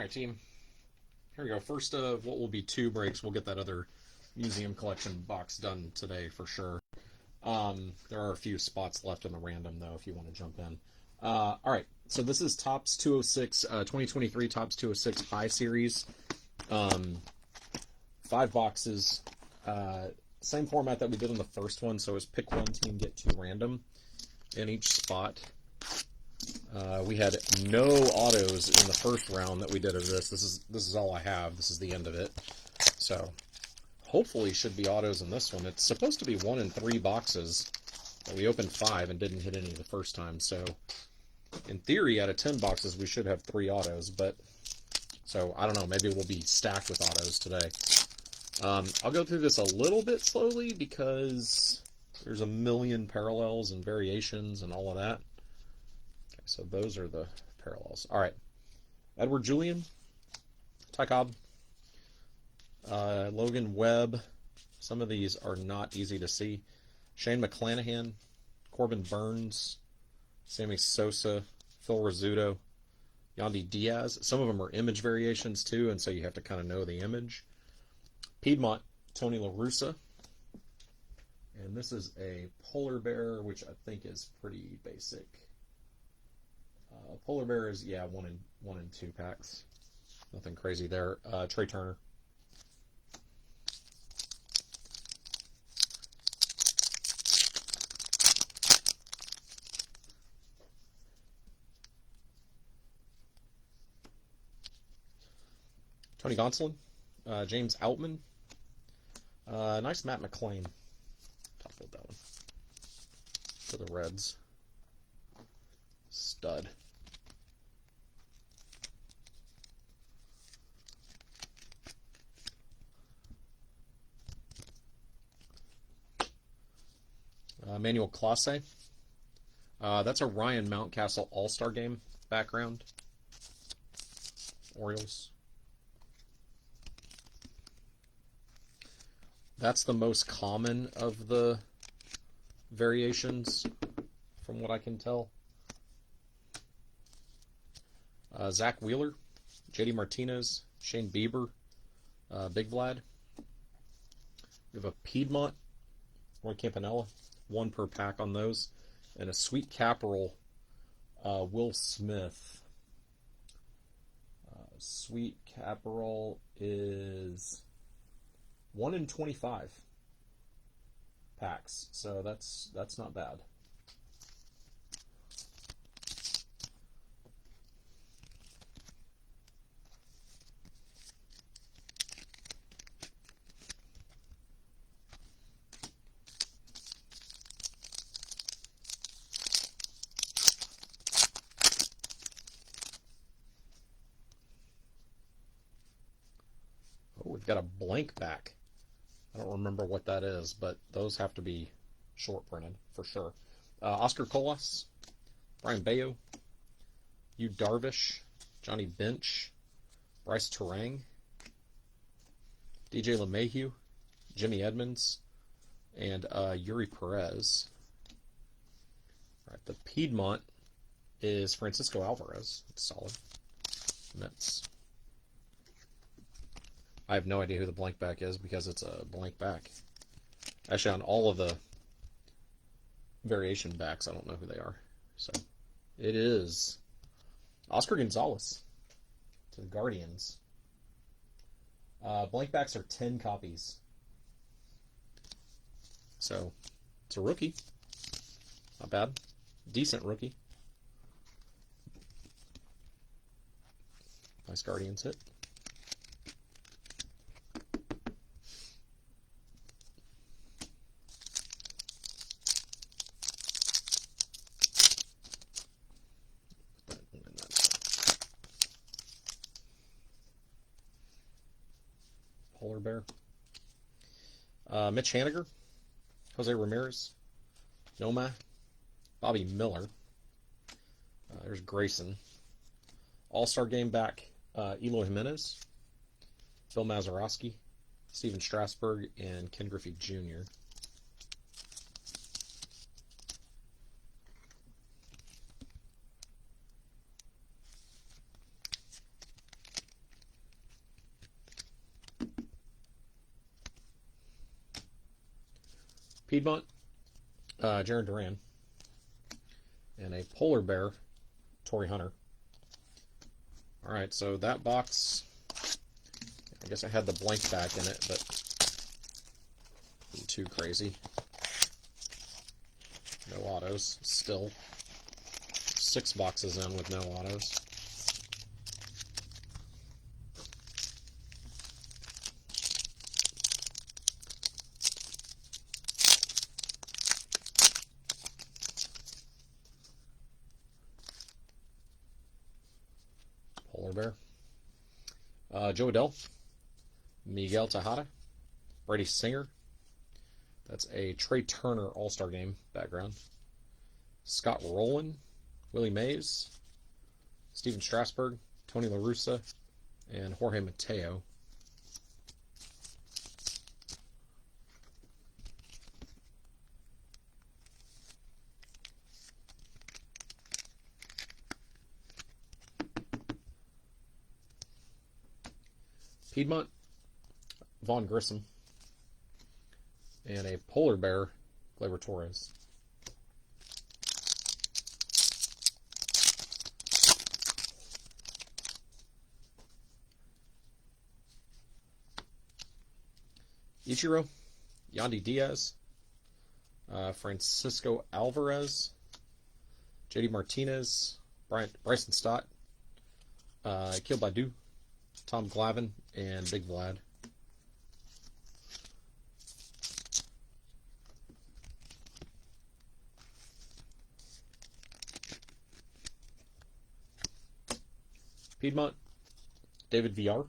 Alright, team. Here we go. First of what will be two breaks. We'll get that other museum collection box done today for sure. There are a few spots left in the random, though, if you want to jump in. Alright, so this is Topps 206, 2023 Topps 206 High Series. 5 boxes. Same format that we did on the first one, so it's pick one team, get two random in each spot. We had no autos in the first round that we did of this. This is all I have. This is the end of it. So hopefully should be autos in this one. It's supposed to be 1 in 3 boxes, but we opened 5 and didn't hit any the first time. So in theory, out of 10 boxes, we should have 3 autos. But so I don't know. Maybe we'll be stacked with autos today. I'll go through this a little bit slowly because there's a million parallels and variations and all of that. Okay, so those are the parallels. All right. Edward Julian, Ty Cobb, Logan Webb. Some of these are not easy to see. Shane McClanahan, Corbin Burns, Sammy Sosa, Phil Rizzuto, Yandy Diaz. Some of them are image variations too, and so you have to kind of know the image. Piedmont, Tony La Russa. And this is a polar bear, which I think is pretty basic. Polar bear is, yeah, 1 in 2 packs. Nothing crazy there. Trey Turner. Tony Gonsolin. James Outman. Nice Matt McLean. Top load that one. For the Reds. Stud. Manuel Clase. That's a Ryan Mountcastle All-Star Game background. Orioles. That's the most common of the variations, from what I can tell. Zach Wheeler, JD Martinez, Shane Bieber, Big Vlad. We have a Piedmont, Roy Campanella, 1 per pack on those, and a Sweet Caporal, Will Smith. Sweet Caporal is 1 in 25 packs, so that's not bad. Oh, we've got a blank back. I don't remember what that is, but those have to be short printed for sure. Oscar Colas, Brian Bayo, Yu Darvish, Johnny Bench, Bryce Terang, DJ LeMahieu, Jimmy Edmonds, and Yuri Perez. All right, the Piedmont is Francisco Alvarez. It's solid. Mets. I have no idea who the blank back is because it's a blank back. Actually, on all of the variation backs, I don't know who they are. So it is Oscar Gonzalez to the Guardians. Blank backs are 10 copies. So it's a rookie. Not bad. Decent rookie. Nice Guardians hit. Polar bear. Mitch Haniger, Jose Ramirez, Noma, Bobby Miller. There's Grayson. All-Star Game back, Eloy Jimenez, Bill Mazeroski, Steven Strasburg, and Ken Griffey Jr. Piedmont, Jaron Duran. And a Polar Bear, Torii Hunter. Alright, so that box, I guess I had the blank back in it, but wasn't too crazy. No autos, still. 6 boxes in with no autos. Polar Bear. Joe Adell. Miguel Tejada. Brady Singer. That's a Trey Turner All-Star Game background. Scott Rowland. Willie Mays. Steven Strasburg. Tony La Russa. And Jorge Mateo. Piedmont, Vaughn Grissom, and a Polar Bear, Gleyber Torres. Ichiro, Yandy Diaz, Francisco Alvarez, JD Martinez, Bryson Stott, Akil Baddoo, Tom Glavine, and Big Vlad. Piedmont, David VR,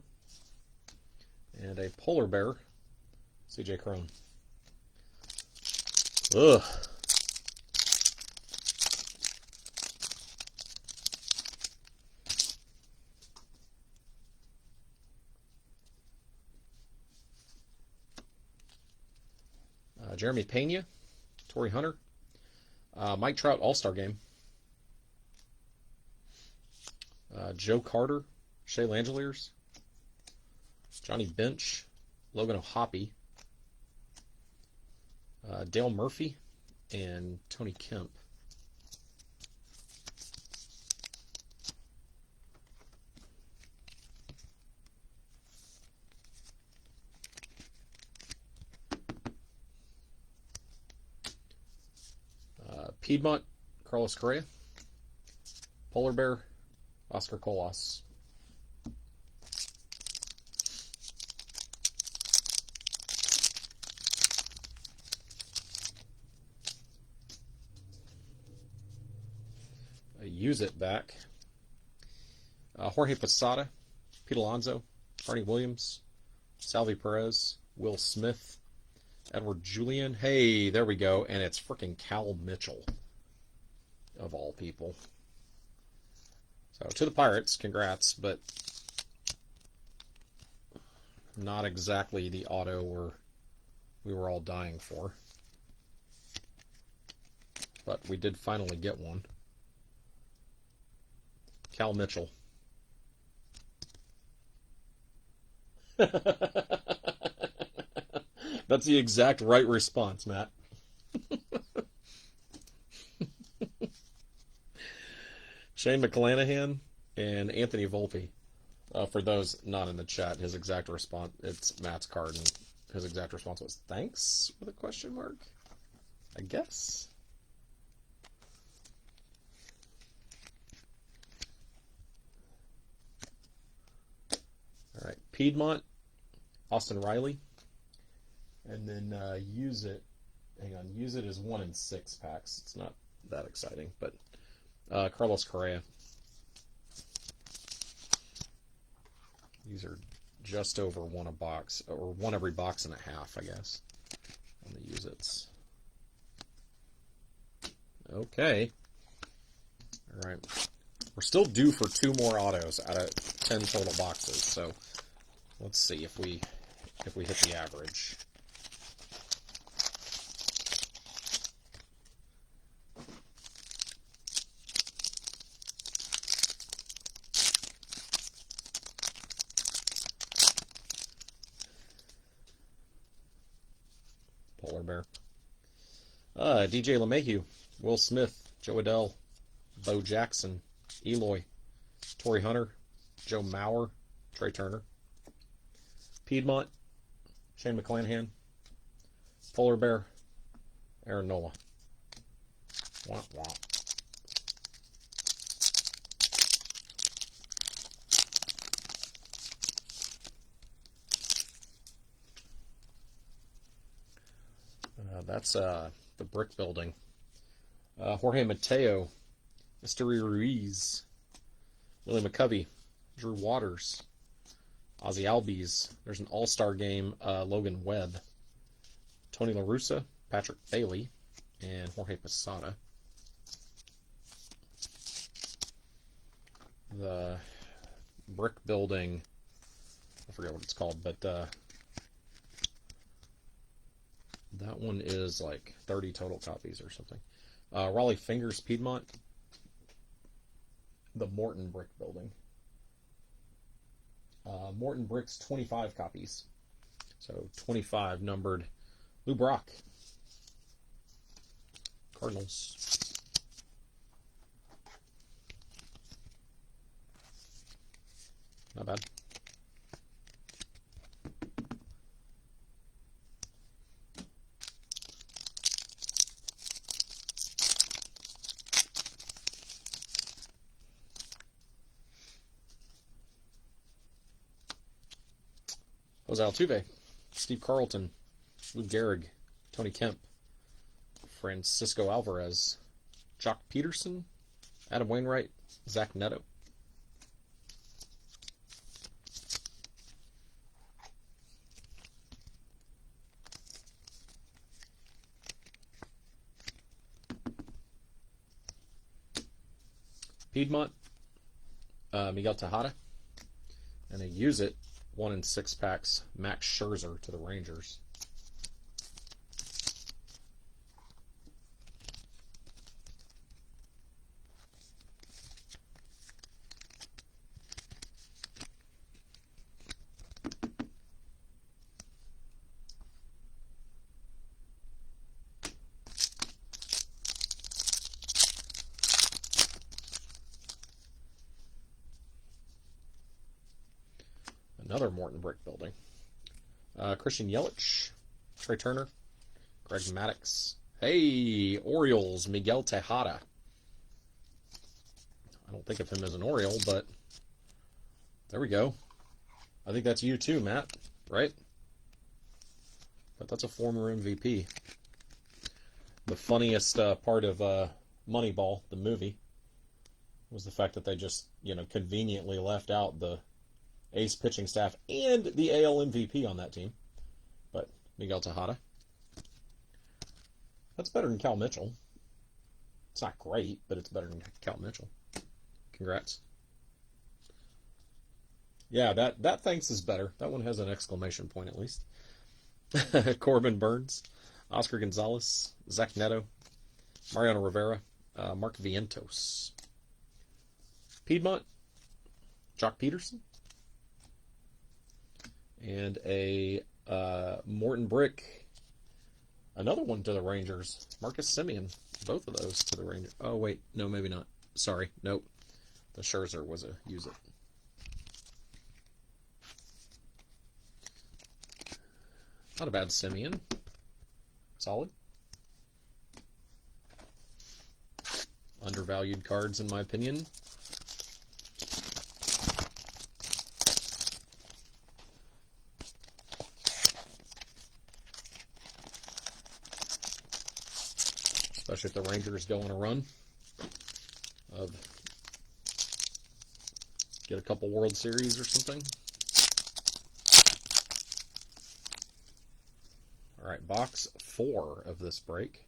and a Polar Bear, CJ Cron. Ugh. Jeremy Pena, Torii Hunter, Mike Trout All-Star Game, Joe Carter, Shea Langeliers, Johnny Bench, Logan O'Hoppe, Dale Murphy, and Tony Kemp. Piedmont, Carlos Correa. Polar Bear, Oscar Colas. Use it back. Jorge Posada, Pete Alonso, Barney Williams, Salvi Perez, Will Smith, Edward Julian. Hey, there we go. And it's freaking Cal Mitchell, of all people. So, to the Pirates, congrats, but not exactly the auto we were all dying for. But we did finally get one. Cal Mitchell. That's the exact right response, Matt. Shane McClanahan and Anthony Volpe. For those not in the chat, his exact response, it's Matt's card, and his exact response was, thanks, with a question mark, I guess. All right, Piedmont, Austin Riley, and then Use It. Hang on, Use It is 1 in 6 packs. It's not that exciting, but Carlos Correa. These are just over 1 a box, or 1 every box and a half, I guess, on the Use It's. Okay. All right. We're still due for 2 more autos out of 10 total boxes, so let's see if we hit the average. Polar Bear. DJ LeMahieu, Will Smith, Joe Adell, Bo Jackson, Eloy, Torrey Hunter, Joe Mauer, Trey Turner, Piedmont, Shane McClanahan, Polar Bear, Aaron Nola. Wah, wah. That's the brick building. Jorge Mateo, Mystery Ruiz, Willie McCovey, Drew Waters, Ozzy Albies. There's an all-star game, Logan Webb, Tony La Russa, Patrick Bailey, and Jorge Posada. The brick building, I forget what it's called, but that one is like 30 total copies or something. Raleigh Fingers, Piedmont. The Morton Brick Building. Morton Bricks, 25 copies. So 25 numbered. Lou Brock. Cardinals. Not bad. Jose Altuve, Steve Carlton, Lou Gehrig, Tony Kemp, Francisco Alvarez, Jock Peterson, Adam Wainwright, Zach Neto. Piedmont, Miguel Tejada, and they use it 1 in 6 packs. Max Scherzer to the Rangers. Another Morton Brick Building. Christian Yelich, Trey Turner, Greg Maddux. Hey, Orioles, Miguel Tejada. I don't think of him as an Oriole, but there we go. I think that's you too, Matt, right? But that's a former MVP. The funniest part of Moneyball, the movie, was the fact that they just, conveniently left out the ace pitching staff and the AL MVP on that team. But Miguel Tejada. That's better than Cal Mitchell. It's not great, but it's better than Cal Mitchell. Congrats. Yeah, that thanks is better. That one has an exclamation point at least. Corbin Burns, Oscar Gonzalez, Zach Neto, Mariano Rivera, Mark Vientos. Piedmont, Jock Peterson. And a Morton Brick, another one to the Rangers. Marcus Semien, both of those to the Rangers. Oh, wait, no, maybe not. Sorry, nope. The Scherzer was a use it. Not a bad Semien. Solid. Undervalued cards, in my opinion. Especially if the Rangers go on a run of get a couple World Series or something. All right, box 4 of this break.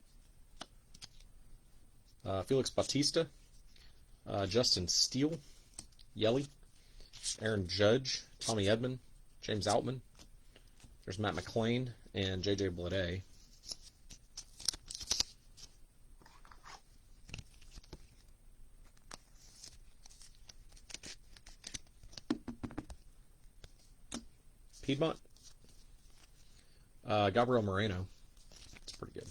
Felix Bautista, Justin Steele, Yelly, Aaron Judge, Tommy Edman, James Outman. There's Matt McLain and J.J. Bleday. Piedmont, Gabriel Moreno. It's pretty good.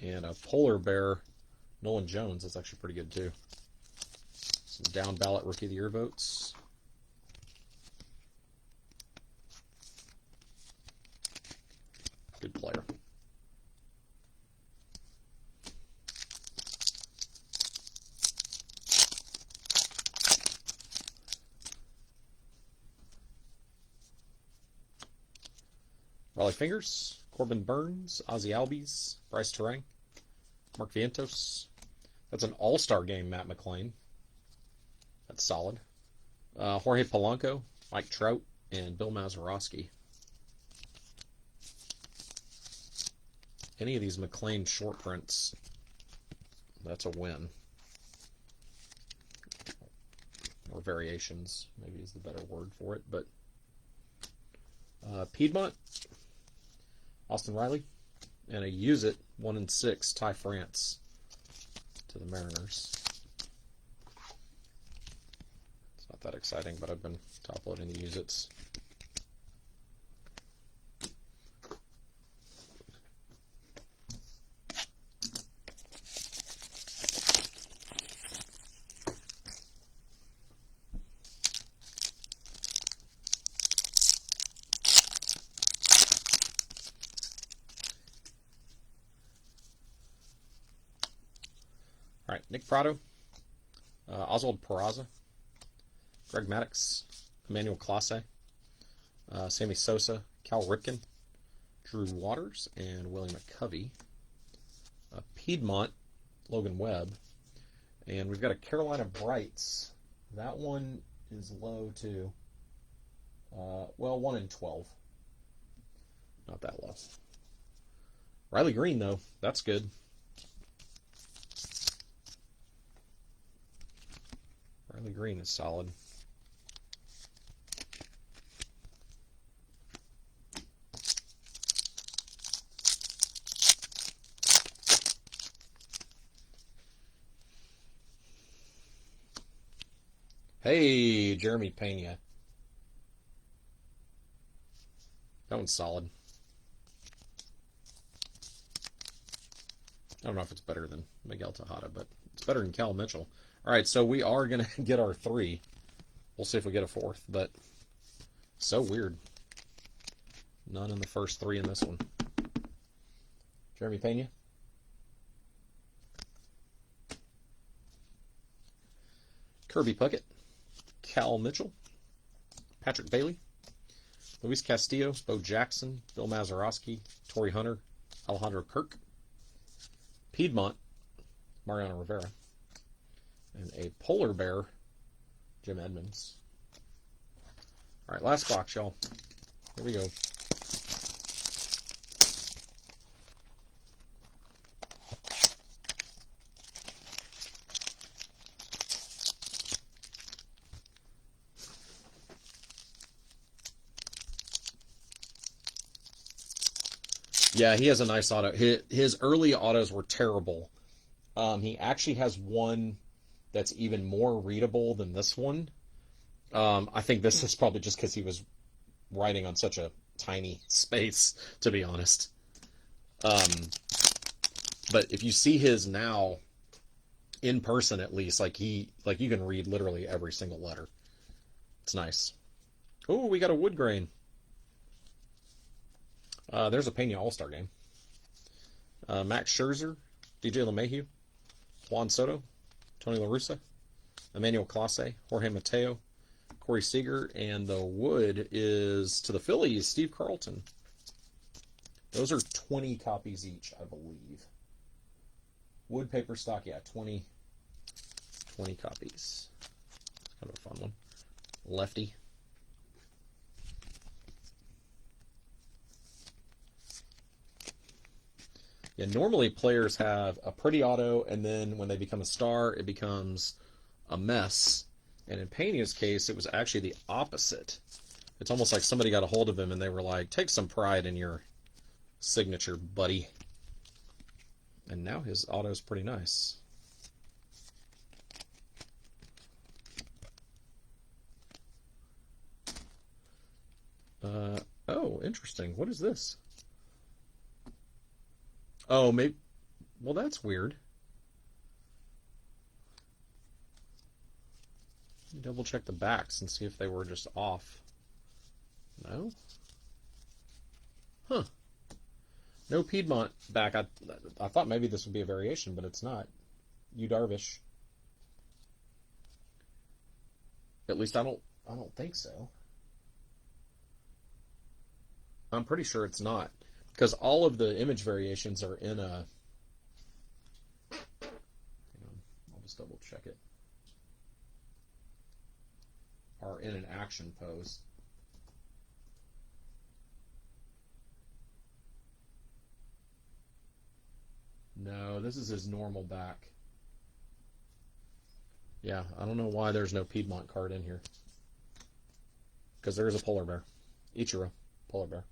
And a Polar Bear, Nolan Jones. That's actually pretty good, too. Some down ballot Rookie of the Year votes. Good player. Raleigh Fingers, Corbin Burns, Ozzie Albies, Bryce Terang, Mark Vientos. That's an all-star game, Matt McLean. That's solid. Jorge Polanco, Mike Trout, and Bill Mazeroski. Any of these McLean short prints, that's a win. Or variations, maybe is the better word for it. But Piedmont, Austin Riley, and a Use It 1-6 Ty France to the Mariners. It's not that exciting, but I've been top loading the Use It's. All right, Nick Prado, Oswald Peraza, Greg Maddux, Emmanuel Clase, Sammy Sosa, Cal Ripken, Drew Waters, and Willie McCovey. Piedmont, Logan Webb. And we've got a Carolina Brights. That one is low too. Well, 1-12. Not that low. Riley Green, though, that's good. Riley Green is solid. Hey, Jeremy Pena. That one's solid. I don't know if it's better than Miguel Tejada, but it's better than Cal Mitchell. All right, so we are going to get our 3. We'll see if we get a 4th, but so weird. None in the first 3 in this one. Jeremy Pena. Kirby Puckett. Cal Mitchell. Patrick Bailey. Luis Castillo. Bo Jackson. Bill Mazeroski. Torrey Hunter. Alejandro Kirk. Piedmont. Mariano Rivera. And a Polar Bear, Jim Edmonds. All right, last box, y'all. Here we go. Yeah, he has a nice auto. His early autos were terrible. He actually has one that's even more readable than this one. I think this is probably just because he was writing on such a tiny space, to be honest. But if you see his now, in person at least, like you can read literally every single letter. It's nice. Oh, we got a wood grain. There's a Pena All-Star game. Max Scherzer, DJ LeMahieu, Juan Soto, Tony La Russa, Emmanuel Clase, Jorge Mateo, Corey Seager, and the wood is to the Phillies, Steve Carlton. Those are 20 copies each, I believe. Wood, paper, stock, yeah, 20 copies. Kind of a fun one. Lefty. Yeah, normally players have a pretty auto, and then when they become a star, it becomes a mess. And in Pena's case, it was actually the opposite. It's almost like somebody got a hold of him, and they were like, take some pride in your signature, buddy. And now his auto is pretty nice. Oh, interesting. What is this? Oh, Well, that's weird. Double check the backs and see if they were just off. No? Huh. No Piedmont back. I thought maybe this would be a variation, but it's not. Yu Darvish. At least I don't think so. I'm pretty sure it's not. Because all of the image variations are in a... Hang on, I'll just double check it. Are in an action pose. No, this is his normal back. Yeah, I don't know why there's no Piedmont card in here. Because there is a polar bear. Ichiro, polar bear.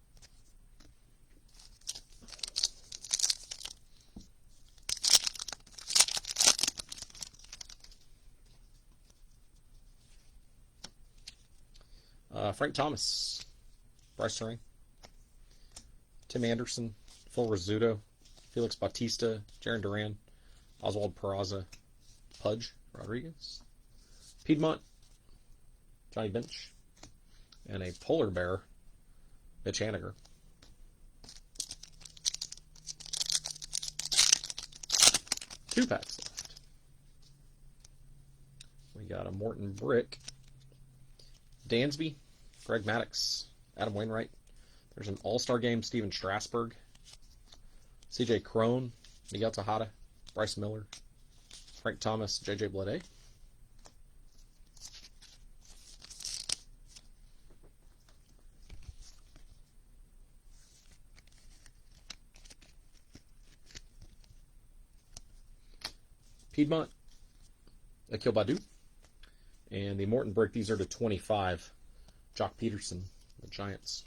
Frank Thomas, Bryce Terang, Tim Anderson, Phil Rizzuto, Felix Bautista, Jarren Duran, Oswald Peraza, Pudge Rodriguez, Piedmont, Johnny Bench, and a polar bear, Mitch Haniger. Two packs left. We got a Morton Brick, Dansby, Greg Maddux, Adam Wainwright. There's an All-Star Game, Steven Strasburg, C.J. Cron, Miguel Tejada, Bryce Miller, Frank Thomas, J.J. Bleday. Piedmont, Akil Baddoo. And the Morton Brick, these are to 25. Jock Peterson, the Giants.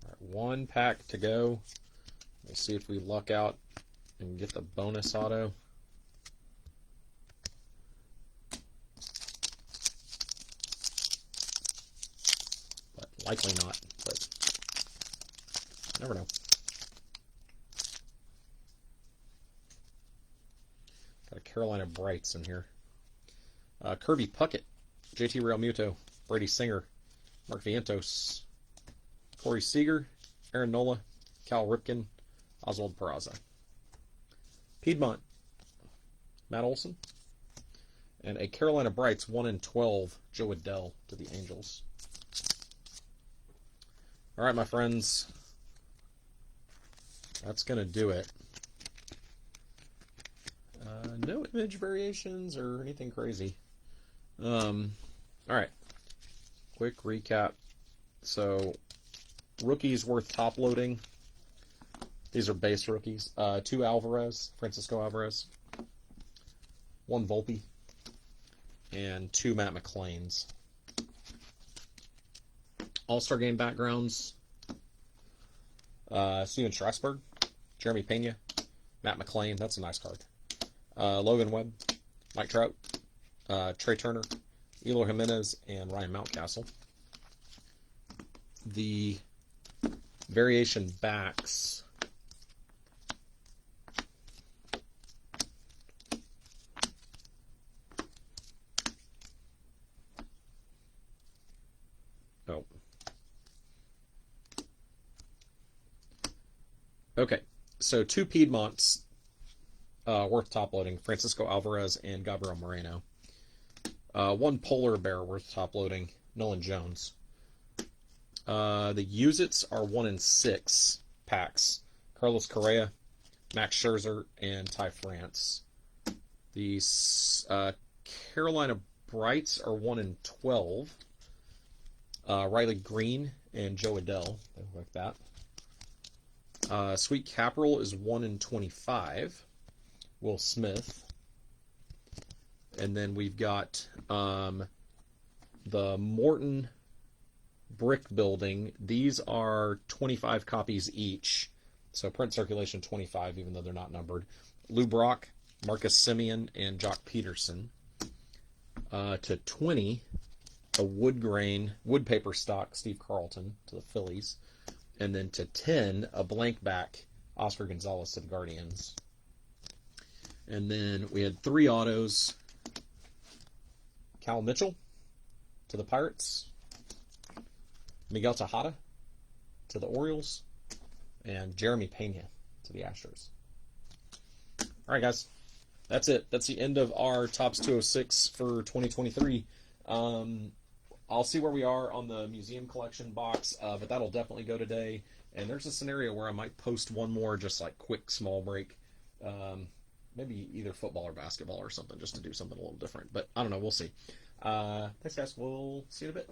All right, one pack to go. We'll see if we luck out and get the bonus auto. But likely not, but never know. Got a Carolina Brights in here. Kirby Puckett, JT Realmuto, Brady Singer, Mark Vientos, Corey Seager, Aaron Nola, Cal Ripken, Oswald Peraza. Piedmont, Matt Olson, and a Carolina Brights 1/12, Joe Adell to the Angels. All right, my friends, that's going to do it. No image variations or anything crazy. All right, quick recap. So, rookies worth top loading. These are base rookies. 2 Alvarez, Francisco Alvarez, 1 Volpe, and 2 Matt McLains. All-Star Game backgrounds. Steven Strasburg, Jeremy Pena, Matt McLain, that's a nice card. Logan Webb, Mike Trout, Trey Turner, Eloy Jimenez, and Ryan Mountcastle. The variation backs. Oh. Okay, so 2 Piedmonts worth top loading, Francisco Alvarez and Gabriel Moreno. 1 polar bear worth top loading, Nolan Jones. The Use-Its are 1/6 packs, Carlos Correa, Max Scherzer, and Ty France. The Carolina Brights are 1/12, Riley Green and Joe Adell. They look like that. Sweet Capital is 1/25. Will Smith. And then we've got the Morton Brick Building. These are 25 copies each. So print circulation 25, even though they're not numbered. Lou Brock, Marcus Semien, and Jock Peterson. To 20, a wood grain, wood paper stock, Steve Carlton to the Phillies. And then to 10, a blank back, Oscar Gonzalez to the Guardians. And then we had 3 autos, Cal Mitchell to the Pirates, Miguel Tejada to the Orioles, and Jeremy Pena to the Astros. All right, guys. That's it. That's the end of our Topps 206 for 2023. I'll see where we are on the museum collection box, but that'll definitely go today. And there's a scenario where I might post one more, just like quick, small break. Maybe either football or basketball or something, just to do something a little different. But I don't know. We'll see. Thanks, guys. We'll see you in a bit.